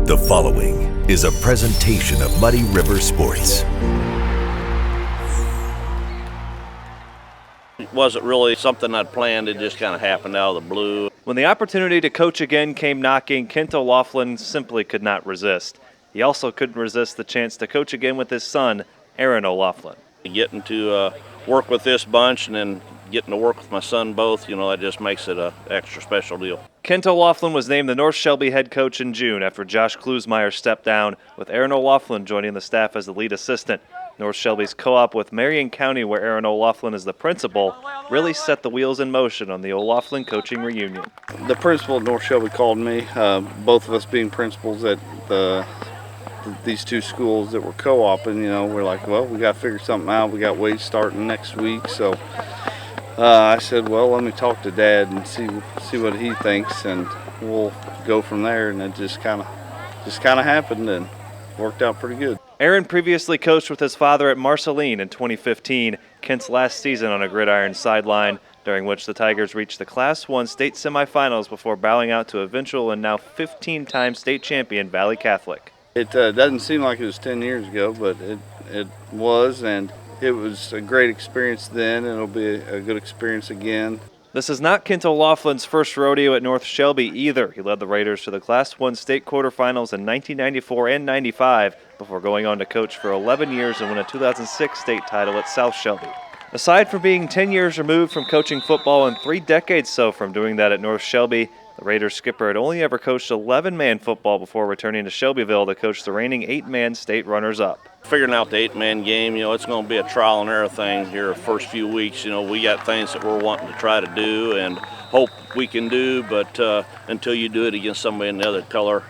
The following is a presentation of Muddy River Sports. It wasn't really something I'd planned. It just kind of happened out of the blue. When the opportunity to coach again came knocking, Kent O'Loughlin simply could not resist. He also couldn't resist the chance to coach again with his son, Aaron O'Loughlin. Getting to work with this bunch and then getting to work with my son both, that just makes it an extra special deal. Kent O'Loughlin was named the North Shelby head coach in June after Josh Klusmeyer stepped down, with Aaron O'Loughlin joining the staff as the lead assistant. North Shelby's co-op with Marion County, where Aaron O'Loughlin is the principal, really set the wheels in motion on the O'Loughlin coaching reunion. The principal at North Shelby called me, both of us being principals at these two schools that were co-oping. We're like, well, we got to figure something out. We got Wade starting next week, so I said, well, let me talk to Dad and see what he thinks, and we'll go from there. And it just kind of happened and worked out pretty good. Aaron previously coached with his father at Marceline in 2015, Kent's last season on a gridiron sideline, during which the Tigers reached the Class I state semifinals before bowing out to eventual and now 15-time state champion Valley Catholic. It doesn't seem like it was 10 years ago, but it was, and it was a great experience then, and it'll be a good experience again. This is not Kent O'Loughlin's first rodeo at North Shelby either. He led the Raiders to the Class I state quarterfinals in 1994 and 95 before going on to coach for 11 years and win a 2006 state title at South Shelby. Aside from being 10 years removed from coaching football and 3 decades so from doing that at North Shelby, the Raiders skipper had only ever coached 11-man football before returning to Shelbyville to coach the reigning 8-man state runners-up. Figuring out the 8-man game, it's going to be a trial and error thing here the first few weeks. We got things that we're wanting to try to do and hope we can do, but until you do it against somebody in the other color,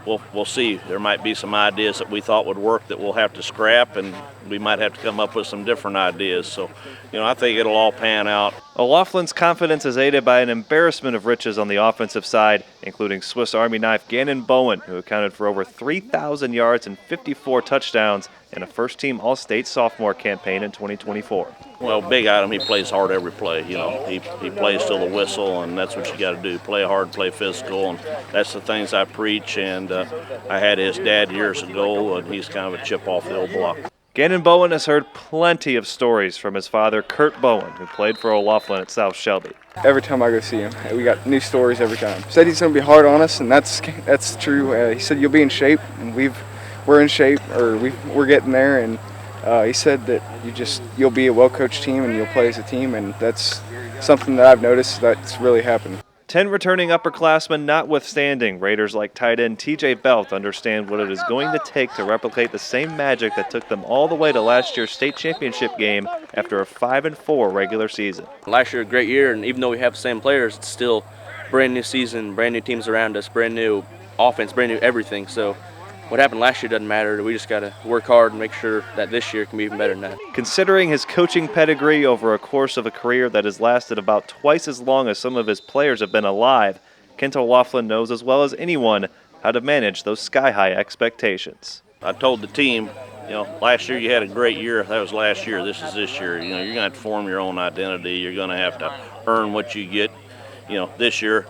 we'll see. There might be some ideas that we thought would work that we'll have to scrap, and we might have to come up with some different ideas. So, I think it'll all pan out. O'Loughlin's confidence is aided by an embarrassment of riches on the offensive side, including Swiss Army knife Gannon Bowen, who accounted for over 3,000 yards and 54 touchdowns in a first-team All-State sophomore campaign in 2024. Well, big item, he plays hard every play. He plays till the whistle, and that's what you got to do. Play hard, play physical, and that's the things I preach. And I had his dad years ago, and he's kind of a chip off the old block. Gannon Bowen has heard plenty of stories from his father, Kurt Bowen, who played for O'Loughlin at South Shelby. Every time I go see him, we got new stories every time. Said he's going to be hard on us, and that's true. He said you'll be in shape, and we're in shape, or we're getting there. And he said that you'll be a well-coached team and you'll play as a team, and that's something that I've noticed that's really happened. 10 returning upperclassmen notwithstanding, Raiders like tight end TJ Belt understand what it is going to take to replicate the same magic that took them all the way to last year's state championship game after a 5-4 regular season. Last year, a great year, and even though we have the same players, it's still brand new season, brand new teams around us, brand new offense, brand new everything. So what happened last year doesn't matter. We just got to work hard and make sure that this year can be even better than that. Considering his coaching pedigree over a course of a career that has lasted about twice as long as some of his players have been alive, Kent O'Loughlin knows as well as anyone how to manage those sky-high expectations. I told the team, last year you had a great year. That was last year. This is this year. You're going to have to form your own identity. You're going to have to earn what you get. This year,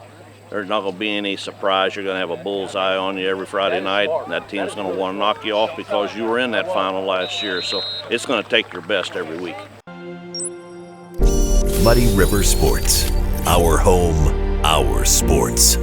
there's not going to be any surprise. You're going to have a bullseye on you every Friday night. And that team's going to want to knock you off because you were in that final last year. So it's going to take your best every week. Muddy River Sports. Our home, our sports.